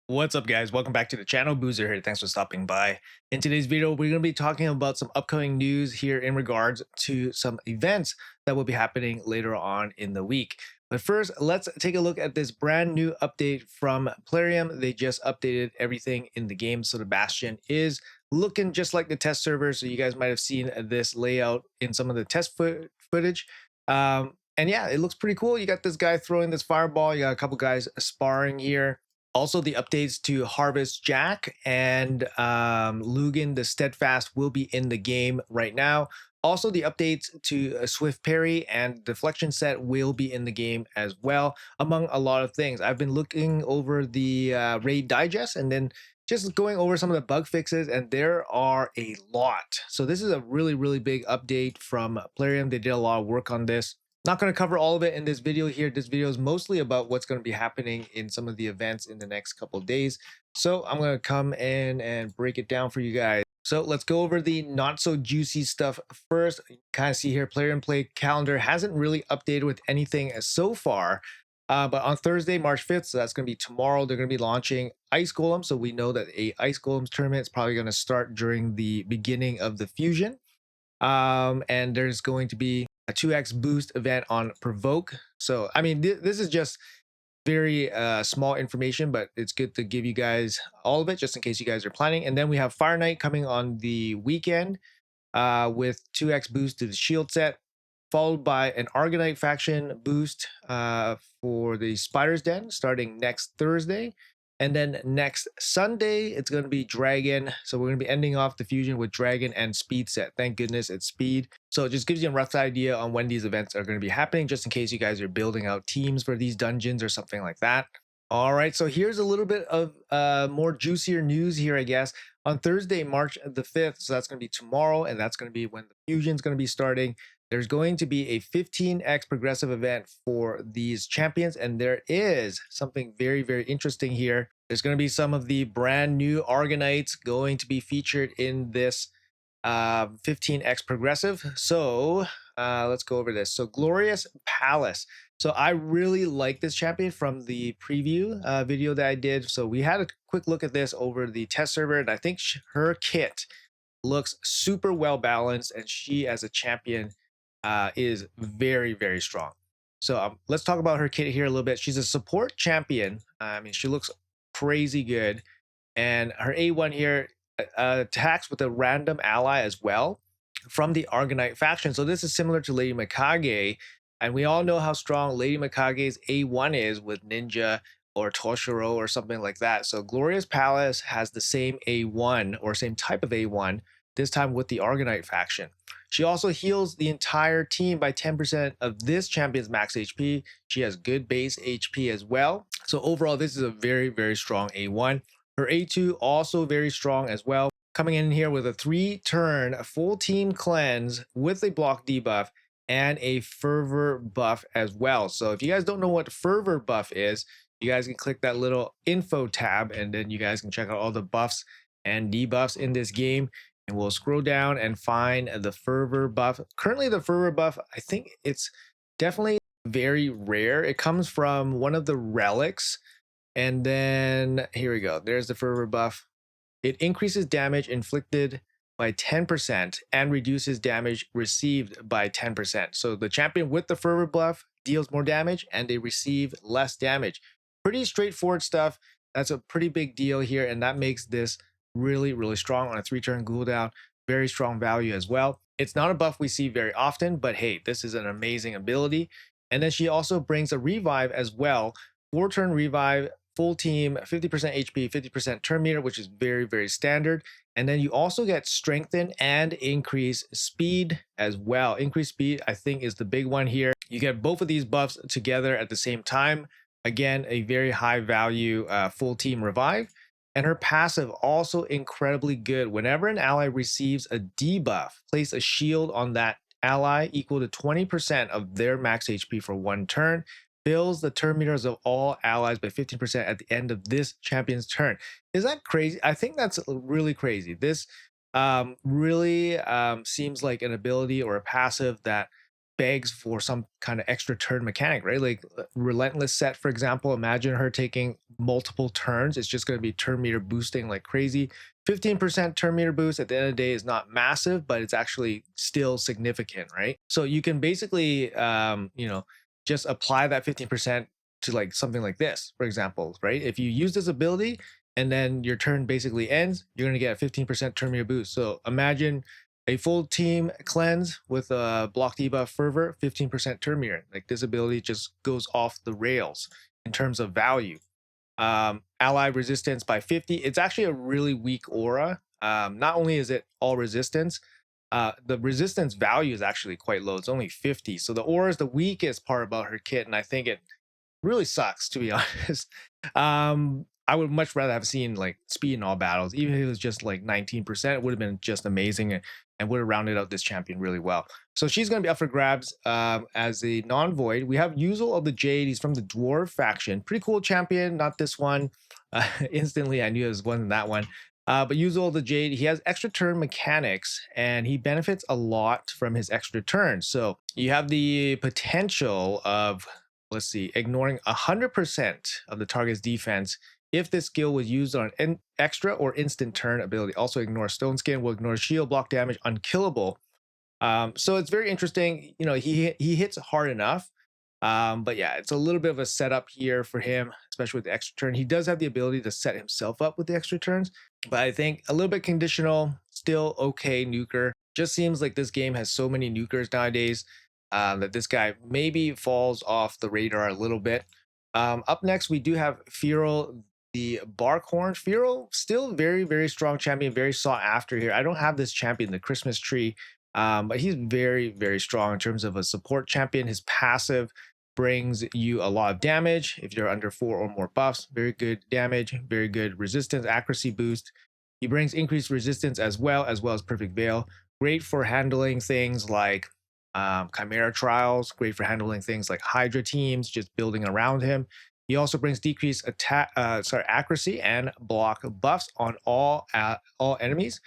What's up, guys? Welcome back to the channel. Boozer here. Thanks for stopping by. In today's video, we're going to be talking about some upcoming news here in regards to some events that will be happening later on in the week. But first, let's take a look at this brand new update from Plarium. They just updated everything in the game. So the Bastion is looking just like the test server. So you guys might have seen this layout in some of the test footage. And yeah, it looks pretty cool. You got this guy throwing this fireball. You got a couple guys sparring here. Also, the updates to Harvest Jack and Lugan the Steadfast will be in the game right now. Also, the updates to Swift Parry and Deflection Set will be in the game as well, among a lot of things. I've been looking over the Raid Digest and then just going over some of the bug fixes, and there are a lot. So this is a really, really big update from Plarium. They did a lot of work on this. Not going to cover all of it in this video here. This video is mostly about what's going to be happening in some of the events in the next couple of days. So I'm going to come in and break it down for you guys. So let's go over the not so juicy stuff first. You kind of see here, player and play calendar hasn't really updated with anything so far. But on Thursday, March 5th, so that's going to be tomorrow, they're going to be launching Ice Golem. So we know that a Ice Golems tournament is probably going to start during the beginning of the Fusion. And there's going to be a 2x boost event on Provoke. So, I mean, this is just very small information, but it's good to give you guys all of it just in case you guys are planning. And then we have Fire Knight coming on the weekend with 2x boost to the shield set, followed by an Argonite faction boost for the Spider's Den starting next Thursday. And then next Sunday, it's going to be Dragon. So we're going to be ending off the Fusion with Dragon and Speed set. Thank goodness it's Speed. So it just gives you a rough idea on when these events are going to be happening, just in case you guys are building out teams for these dungeons or something like that. All right, so here's a little bit of more juicier news here, I guess. On Thursday, March the 5th, so that's going to be tomorrow, and that's going to be when the Fusion's going to be starting. There's going to be a 15x progressive event for these champions, and there is something very, very interesting here. There's going to be some of the brand new Argonites going to be featured in this 15x progressive. So let's go over this. So Glorious Palace. So I really like this champion from the preview video that I did. So we had a quick look at this over the test server, and I think her kit looks super well balanced, and she as a champion is very, very strong. So let's talk about her kit here a little bit. She's a support champion. I mean, she looks crazy good. And her A1 here attacks with a random ally as well from the Argonite faction. So this is similar to Lady Mikage. And we all know how strong Lady Mikage's A1 is with Ninja or Toshiro or something like that. So Glorious Palace has the same A1 or same type of A1, this time with the Argonite faction. She also heals the entire team by 10% of this champion's max HP. She has good base HP as well. So overall, this is a very, very strong A1. Her A2 also very strong as well. Coming in here with a 3-turn full team cleanse with a block debuff and a fervor buff as well. So if you guys don't know what fervor buff is, you guys can click that little info tab, and then you guys can check out all the buffs and debuffs in this game. And we'll scroll down and find the fervor buff. Currently, the fervor buff, I think it's definitely very rare. It comes from one of the relics. And then here we go. There's the fervor buff. It increases damage inflicted by 10% and reduces damage received by 10%. So the champion with the fervor buff deals more damage and they receive less damage. Pretty straightforward stuff. That's a pretty big deal here, and that makes this really, really strong on a 3-turn cooldown. Very strong value as well. It's not a buff we see very often, but hey, this is an amazing ability. And then she also brings a revive as well. 4-turn revive, full team, 50% HP, 50% turn meter, which is very, very standard. And then you also get strengthen and increase speed as well. Increase speed, I think, is the big one here. You get both of these buffs together at the same time. Again, a very high value full team revive. And her passive also incredibly good. Whenever an ally receives a debuff, place a shield on that ally equal to 20% of their max HP for 1 turn. Fills the turn meters of all allies by 15% at the end of this champion's turn. Is that crazy? I think that's really crazy. This really seems like an ability or a passive that begs for some kind of extra turn mechanic, right? Like relentless set, for example. Imagine her taking multiple turns. It's just going to be turn meter boosting like crazy. 15% turn meter boost at the end of the day is not massive, but it's actually still significant, right? So you can basically, just apply that 15% to like something like this, for example, right? If you use this ability and then your turn basically ends, you're going to get a 15% turn meter boost. So imagine a full team cleanse with a block debuff fervor, 15% turn meter. Like this ability just goes off the rails in terms of value. Ally resistance by 50. It's actually a really weak aura. Not only is it all resistance, the resistance value is actually quite low. It's only 50. So the aura is the weakest part about her kit, and I think it really sucks, to be honest. I would much rather have seen like speed in all battles, even if it was just like 19%. It would have been just amazing, and would have rounded out this champion really well. So she's going to be up for grabs as a non-void. We have Uzel of the Jade. He's from the Dwarf faction. Pretty cool champion. Not this one. Instantly, I knew it wasn't that one. But Uzel of the Jade, he has extra turn mechanics, and he benefits a lot from his extra turns. So you have the potential of, let's see, ignoring 100% of the target's defense if this skill was used on an extra or instant turn ability. Also ignore Stone Skin, will ignore shield, block damage, unkillable. So it's very interesting. He hits hard enough. But yeah, it's a little bit of a setup here for him, especially with the extra turn. He does have the ability to set himself up with the extra turns, but I think a little bit conditional, still okay nuker. Just seems like this game has so many nukers nowadays that this guy maybe falls off the radar a little bit. Up next, we do have Feral the Barkhorn. Feral, still very, very strong champion, very sought after here. I don't have this champion, the Christmas tree, but he's very, very strong in terms of a support champion. His passive brings you a lot of damage if you're under 4 or more buffs. Very good damage, very good resistance, accuracy boost. He brings increased resistance as well as perfect veil. Great for handling things like Chimera trials. Great for handling things like Hydra teams, just building around him. He also brings decreased accuracy and block buffs on all enemies.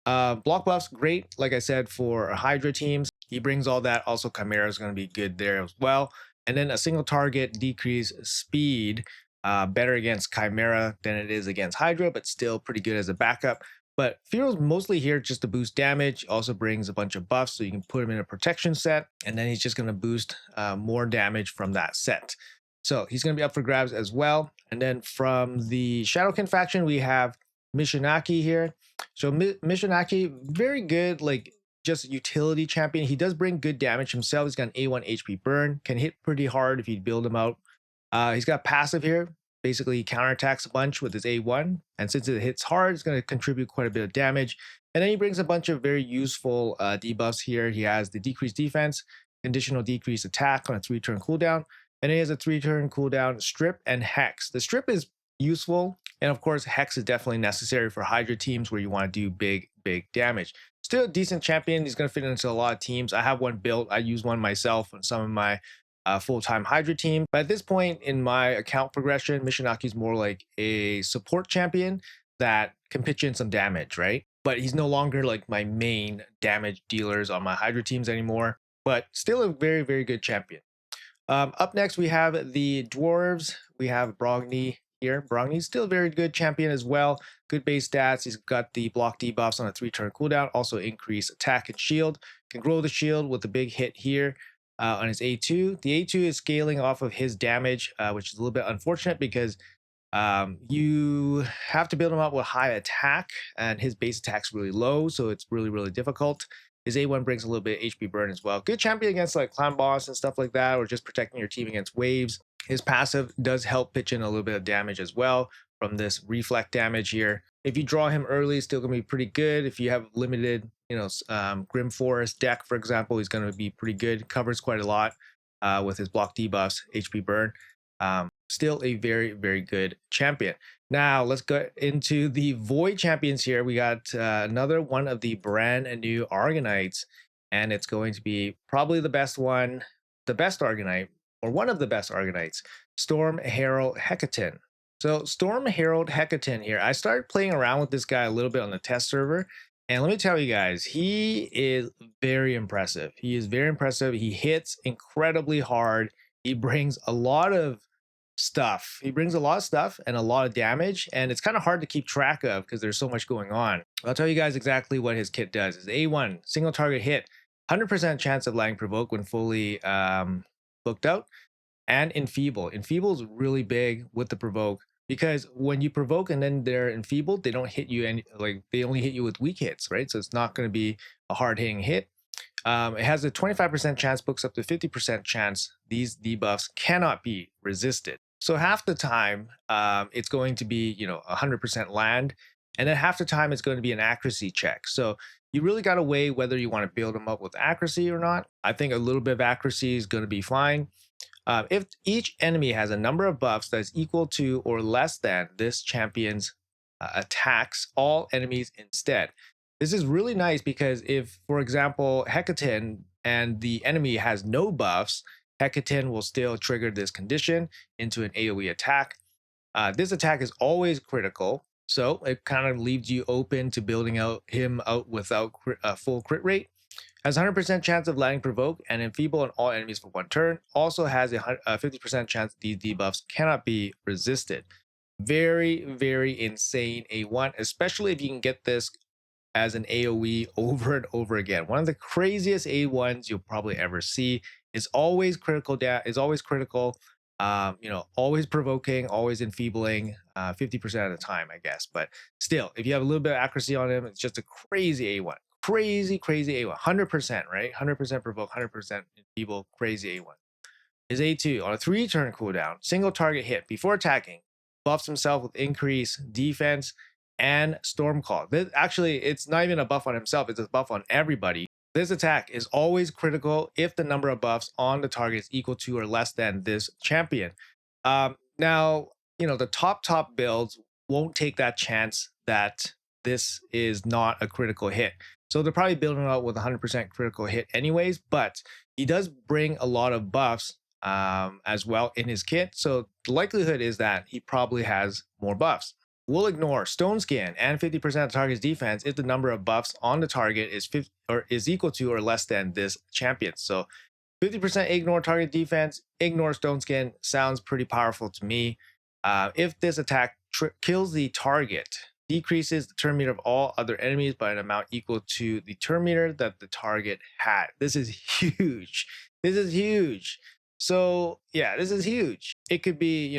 Block buffs, great, like I said, for Hydra teams. He brings all that. Also, Chimera is going to be good there as well. And then a single target decrease speed, better against Chimera than it is against Hydra, but still pretty good as a backup. But Feral's mostly here just to boost damage. Also brings a bunch of buffs, so you can put him in a protection set, and then he's just going to boost more damage from that set. So he's going to be up for grabs as well. And then from the Shadowkin faction, we have Mishinaki here. So Mishinaki, very good, like just utility champion. He does bring good damage himself. He's got an A1 HP burn, can hit pretty hard if you build him out. He's got passive here. Basically, he counterattacks a bunch with his A1. And since it hits hard, it's going to contribute quite a bit of damage. And then he brings a bunch of very useful debuffs here. He has the decreased defense, conditional decreased attack on a 3-turn cooldown. And he has a 3-turn cooldown strip and hex. The strip is useful. And of course, hex is definitely necessary for Hydra teams where you want to do big, big damage. Still a decent champion. He's going to fit into a lot of teams. I have one built. I use one myself on some of my full-time Hydra team. But at this point in my account progression, Mishinaki is more like a support champion that can pitch in some damage, right? But he's no longer like my main damage dealers on my Hydra teams anymore. But still a very, very good champion. Up next, we have the Dwarves. We have Brogni here. Brogni's still a very good champion as well. Good base stats. He's got the block debuffs on a 3-turn cooldown. Also increase attack and shield. Can grow the shield with a big hit here on his A2. The A2 is scaling off of his damage, which is a little bit unfortunate because you have to build him up with high attack, and his base attack's really low, so it's really, really difficult. His A1 brings a little bit of HP burn as well. Good champion against like clan boss and stuff like that, or just protecting your team against waves. His passive does help pitch in a little bit of damage as well from this reflect damage here. If you draw him early, it's still gonna be pretty good. If you have limited, Grim Forest deck, for example, he's gonna be pretty good. Covers quite a lot with his block debuffs, HP burn. Still a very, very good champion. Now let's go into the Void champions here. We got another one of the brand new Argonites, and it's going to be probably the best one, the best Argonite, or one of the best Argonites, Storm Herald Hecaton. So Storm Herald Hecaton here, I started playing around with this guy a little bit on the test server, And let me tell you guys, he is very impressive. He is very impressive. He hits incredibly hard. He brings a lot of stuff. He brings a lot of stuff and a lot of damage, and it's kind of hard to keep track of because there's so much going on. I'll tell you guys exactly what his kit does. Is A1 single target hit, 100% chance of landing provoke when fully booked out, and enfeeble. Enfeeble is really big with the provoke because when you provoke and then they're enfeebled, they don't hit you any, like they only hit you with weak hits, right? So it's not going to be a hard hitting hit. It has a 25% chance, books up to 50% chance these debuffs cannot be resisted. So half the time, it's going to be 100% land, and then half the time it's going to be an accuracy check. So you really got to weigh whether you want to build them up with accuracy or not. I think a little bit of accuracy is going to be fine. If each enemy has a number of buffs that is equal to or less than this champion's attacks all enemies instead. This is really nice because if, for example, Hecaton and the enemy has no buffs, Hecaton will still trigger this condition into an AoE attack. This attack is always critical, so it kind of leaves you open to building him out without a full crit rate. Has 100% chance of landing provoke and enfeeble on all enemies for one turn. Also has a 50% chance these debuffs cannot be resisted. Very, very insane A1, especially if you can get this as an AoE over and over again. One of the craziest A1s you'll probably ever see. Is always critical. Is always critical. Always provoking, always enfeebling, 50% of the time, I guess. But still, if you have a little bit of accuracy on him, it's just a crazy A1. Crazy, crazy A1. 100%, right? 100% provoke, 100% enfeeble, crazy A1. His A2 on a 3-turn cooldown, single target hit before attacking, buffs himself with increased defense and storm call. Actually, it's not even a buff on himself, it's a buff on everybody. This attack is always critical if the number of buffs on the target is equal to or less than this champion. Now, the top builds won't take that chance that this is not a critical hit. So they're probably building out with 100% critical hit anyways, but he does bring a lot of buffs as well in his kit. So the likelihood is that he probably has more buffs. We'll ignore Stone Skin and 50% of the target's defense if the number of buffs on the target is 50 or is equal to or less than this champion. So 50% ignore target defense, ignore Stone Skin sounds pretty powerful to me. If this attack kills the target, decreases the turn meter of all other enemies by an amount equal to the turn meter that the target had. This is huge. This is huge. So yeah, this is huge. It could be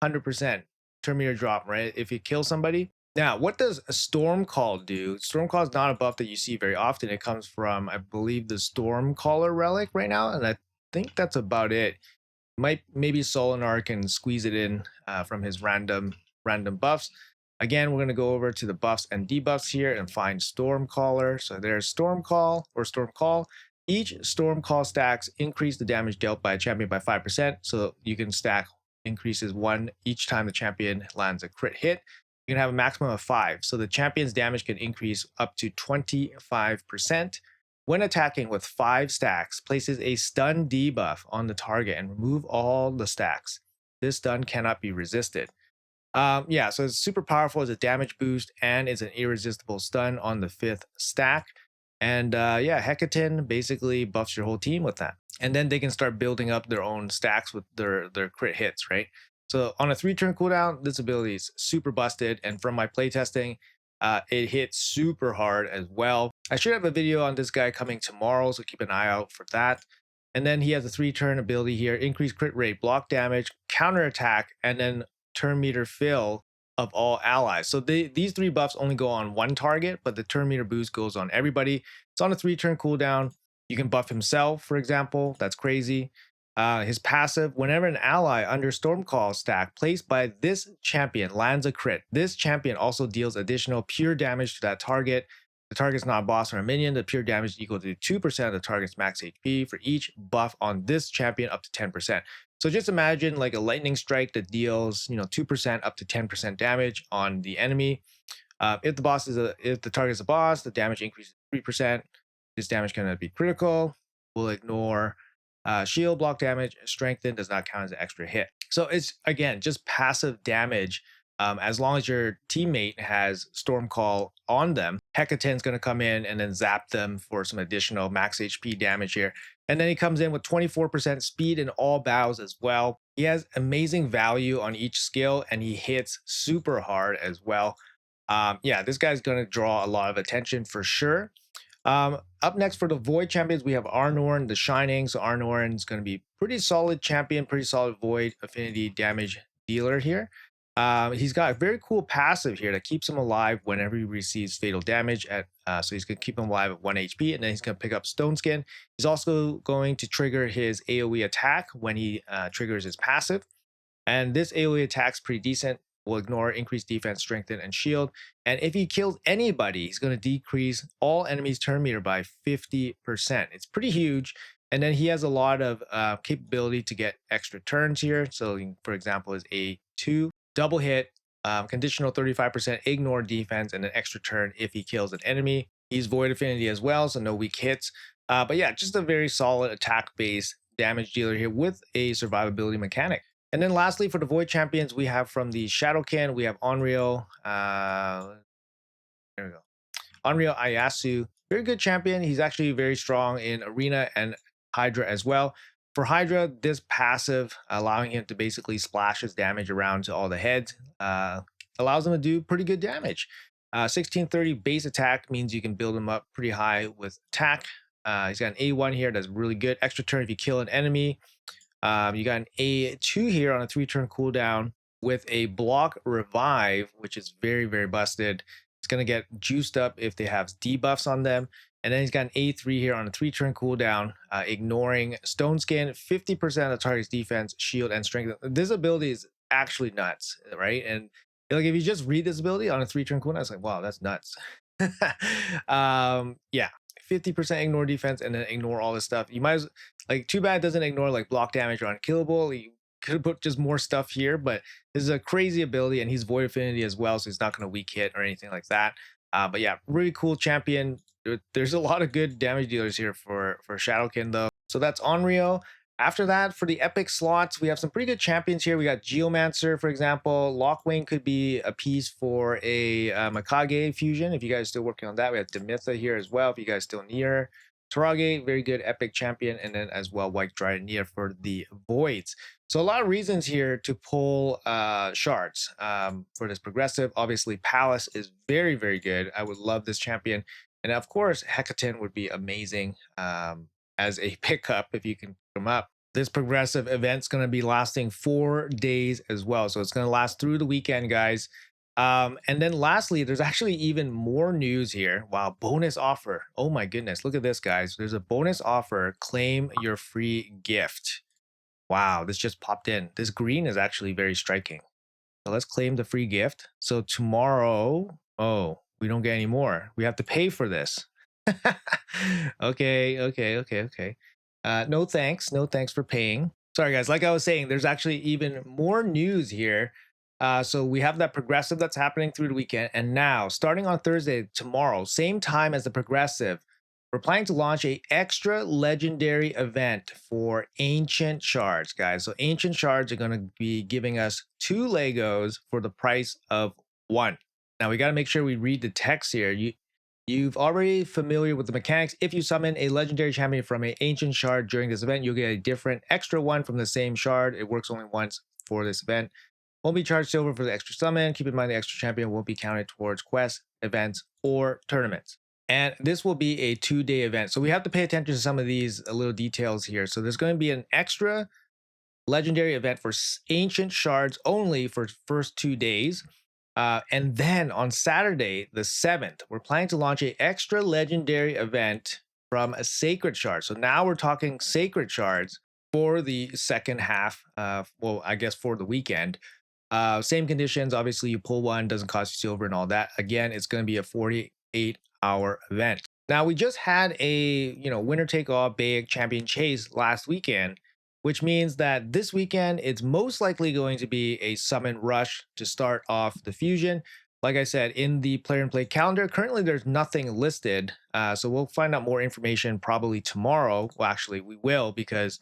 100% turn meter drop, right? If you kill somebody. Now, what does a Storm Call do? Storm Call is not a buff that you see very often. It comes from, I believe, the Storm Caller relic right now, and I think that's about it. Maybe Solinar can squeeze it in from his random buffs. Again, we're going to go over to the buffs and debuffs here and find Storm Caller. So there's Storm Call or Storm Call. Each Storm Call stacks increase the damage dealt by a champion by 5%. So you can stack increases 1 each time the champion lands a crit hit. You can have a maximum of 5. So the champion's damage can increase up to 25%. When attacking with 5 stacks, places a stun debuff on the target and remove all the stacks. This stun cannot be resisted. So it's super powerful as a damage boost and it's an irresistible stun on the 5th stack. And Hecaton basically buffs your whole team with that. And then they can start building up their own stacks with their crit hits, right? So on a 3-turn cooldown, this ability is super busted. And from my playtesting, it hits super hard as well. I should have a video on this guy coming tomorrow, so keep an eye out for that. And then he has a 3-turn ability here, increase crit rate, block damage, counter attack, and then turn meter fill of all allies. So these 3 buffs only go on one target, but the turn meter boost goes on everybody. It's on a 3-turn cooldown. You can buff himself, for example. That's crazy. His passive, whenever an ally under Storm Call stack placed by this champion lands a crit, this champion also deals additional pure damage to that target. The target's not a boss or a minion. The pure damage is equal to 2% of the target's max HP for each buff on this champion up to 10%. So just imagine like a lightning strike that deals 2% up to 10% damage on the enemy. If the target is a boss, the damage increases 3%. This damage cannot be critical. We'll ignore shield block damage. Strengthen does not count as an extra hit. So it's again just passive damage As long as your teammate has Storm Call on them, Hecaton's going to come in and then zap them for some additional max HP damage here. And then he comes in with 24% speed in all battles as well. He has amazing value on each skill and he hits super hard as well. Yeah, this guy's going to draw a lot of attention for sure. Up next for the Void champions, we have Arnorn, the Shining. So Arnorn is going to be pretty solid champion, pretty solid Void affinity damage dealer here. He's got a very cool passive here that keeps him alive whenever he receives fatal damage. So he's going to keep him alive at 1 HP, and then he's going to pick up Stone Skin. He's also going to trigger his AoE attack when he triggers his passive. And this AoE attack's pretty decent. Will ignore increased defense, strengthen, and shield. And if he kills anybody, he's going to decrease all enemies' turn meter by 50%. It's pretty huge. And then he has a lot of capability to get extra turns here. So, for example, his A2, double hit, conditional 35% ignore defense, and an extra turn if he kills an enemy. He's Void Affinity as well, so no weak hits. But yeah, just a very solid attack-based damage dealer here with a survivability mechanic. And then lastly, for the Void champions, we have from the Shadowkin, we have Onryo. There we go. Onryo Ayasu, very good champion. He's actually very strong in Arena and Hydra as well. For Hydra, this passive, allowing him to basically splash his damage around to all the heads, allows him to do pretty good damage. 1630 base attack means you can build him up pretty high with attack. He's got an A1 here that's really good. Extra turn if you kill an enemy. You got an A2 here on a 3-turn cooldown with a block revive, which is very, very busted. It's going to get juiced up if they have debuffs on them. And then he's got an A3 here on a 3-turn cooldown, ignoring Stone Skin, 50% of the target's defense, shield, and strength. This ability is actually nuts, right? And like if you just read this ability on a 3-turn cooldown, it's like, wow, that's nuts. Yeah, 50% ignore defense and then ignore all this stuff. You might as like, too bad it doesn't ignore like block damage or unkillable. You could put just more stuff here, but this is a crazy ability and he's Void Affinity as well, so he's not going to weak hit or anything like that. But yeah, really cool champion. There's a lot of good damage dealers here for Shadowkin though. So that's Onryo. After that, for the epic slots, we have some pretty good champions here. We got Geomancer, for example. Lockwing could be a piece for a Mikage fusion if you guys are still working on that. We have Demitha here as well if you guys still need her. Tarage, very good epic champion, and then as well White Dryania for the Voids. So a lot of reasons here to pull shards for this progressive. Obviously, Palace is very, very good. I would love this champion. And of course, Hecaton would be amazing as a pickup if you can pick them up. This progressive event's going to be lasting 4 days as well. So it's going to last through the weekend, guys. And then lastly, there's actually even more news here. Wow, bonus offer. Oh my goodness, look at this, guys. There's a bonus offer. Claim your free gift. Wow, this just popped in. This green is actually very striking. So let's claim the free gift. So tomorrow, oh, we don't get any more. We have to pay for this. Okay. No thanks. No thanks for paying. Sorry, guys. Like I was saying, there's actually even more news here. So we have that progressive that's happening through the weekend. And now, starting on Thursday, tomorrow, same time as the progressive, we're planning to launch a extra legendary event for Ancient Shards, guys. So Ancient Shards are going to be giving us 2 Legos for the price of 1. Now, we got to make sure we read the text here. You've already familiar with the mechanics. If you summon a legendary champion from an Ancient Shard during this event, you'll get a different extra one from the same shard. It works only once for this event. Won't be charged silver for the extra summon. Keep in mind the extra champion won't be counted towards quests, events, or tournaments. And this will be a 2-day event. So we have to pay attention to some of these little details here. So there's going to be an extra legendary event for Ancient Shards only for first 2 days. And then on Saturday, the 7th, we're planning to launch an extra legendary event from a Sacred Shard. So now we're talking Sacred Shards for the second half, well, I guess for the weekend. Same conditions. Obviously, you pull one, doesn't cost you silver and all that. Again, it's going to be a 48-hour event. Now, we just had a winner take all big champion chase last weekend, which means that this weekend it's most likely going to be a summon rush to start off the fusion. Like I said, in the player and play calendar, currently there's nothing listed. So we'll find out more information probably tomorrow. Well, actually, we will, because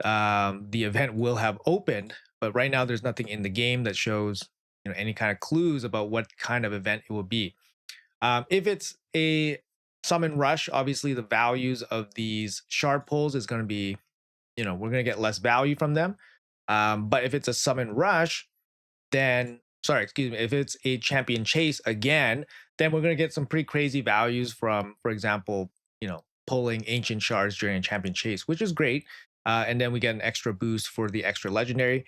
the event will have opened. But right now, there's nothing in the game that shows any kind of clues about what kind of event it will be. If it's a summon rush, obviously the values of these shard pulls is going to be, we're going to get less value from them. But if it's a summon rush, then sorry, excuse me, if it's a champion chase again, then we're going to get some pretty crazy values from, for example, pulling ancient shards during a champion chase, which is great. And then we get an extra boost for the extra legendary.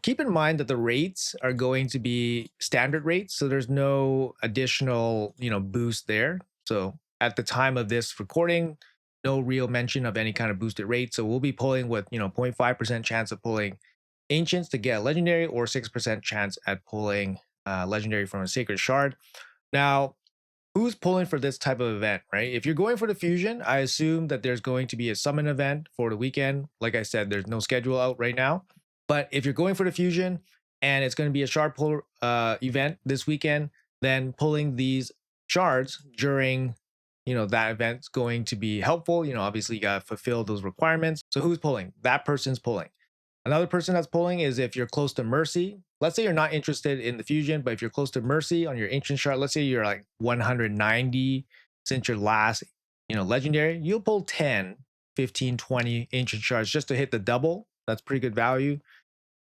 Keep in mind that the rates are going to be standard rates, so there's no additional boost there. So at the time of this recording, no real mention of any kind of boosted rate. So we'll be pulling with 0.5% chance of pulling ancients to get a legendary, or 6% chance at pulling legendary from a sacred shard. Now, who's pulling for this type of event, right? If you're going for the fusion, I assume that there's going to be a summon event for the weekend. Like I said, there's no schedule out right now. But if you're going for the fusion and it's going to be a shard pull event this weekend, then pulling these shards during that event's going to be helpful. Obviously you got to fulfill those requirements. So who's pulling? That person's pulling. Another person that's pulling is if you're close to Mercy. Let's say you're not interested in the fusion, but if you're close to Mercy on your ancient shard, let's say you're like 190 since your last, legendary, you'll pull 10, 15, 20 ancient shards just to hit the double. That's pretty good value.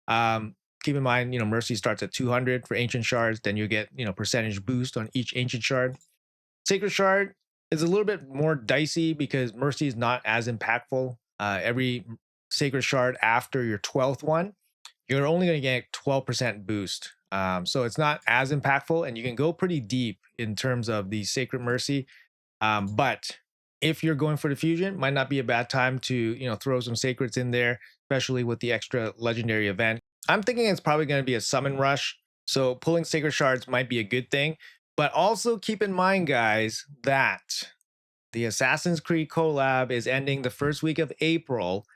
Keep in mind, Mercy starts at 200 for ancient shards. Then you get, percentage boost on each ancient shard. Sacred shard is a little bit more dicey because Mercy is not as impactful. Every sacred shard after your 12th one, you're only going to get 12% boost. So it's not as impactful, and you can go pretty deep in terms of the sacred mercy. But if you're going for the fusion, might not be a bad time to throw some sacreds in there, especially with the extra legendary event. I'm thinking it's probably going to be a summon rush, so pulling sacred shards might be a good thing. But also keep in mind, guys, that the Assassin's Creed collab is ending the first week of April.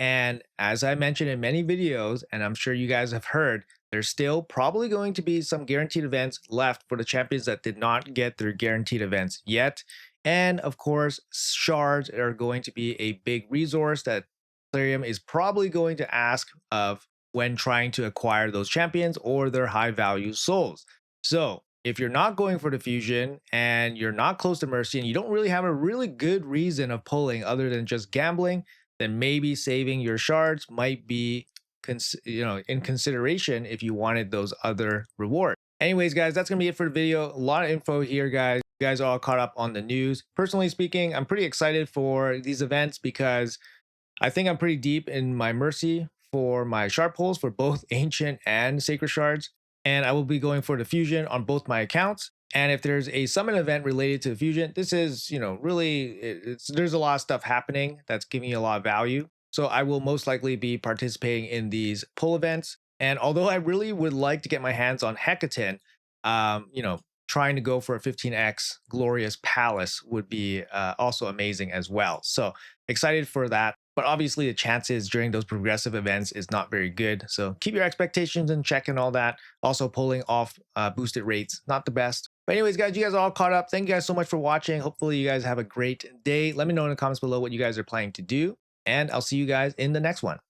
And as I mentioned in many videos, and I'm sure you guys have heard, there's still probably going to be some guaranteed events left for the champions that did not get their guaranteed events yet. And of course, shards are going to be a big resource that Plarium is probably going to ask of when trying to acquire those champions or their high value souls. So if you're not going for the fusion and you're not close to Mercy and you don't really have a really good reason of pulling other than just gambling, then maybe saving your shards might be in consideration if you wanted those other rewards. Anyways, guys, that's gonna be it for the video. A lot of info here, guys. You guys are all caught up on the news. Personally speaking, I'm pretty excited for these events because I think I'm pretty deep in my Mercy for my shard pulls for both ancient and sacred shards, and I will be going for the fusion on both my accounts. And if there's a summon event related to the fusion, this is, really, there's a lot of stuff happening that's giving you a lot of value. So I will most likely be participating in these pull events. And although I really would like to get my hands on Hecaton, trying to go for a 15x Glorious Palace would be also amazing as well. So excited for that. But obviously the chances during those progressive events is not very good. So keep your expectations in check and all that. Also pulling off boosted rates, not the best. But anyways, guys, you guys are all caught up. Thank you guys so much for watching. Hopefully you guys have a great day. Let me know in the comments below what you guys are planning to do. And I'll see you guys in the next one.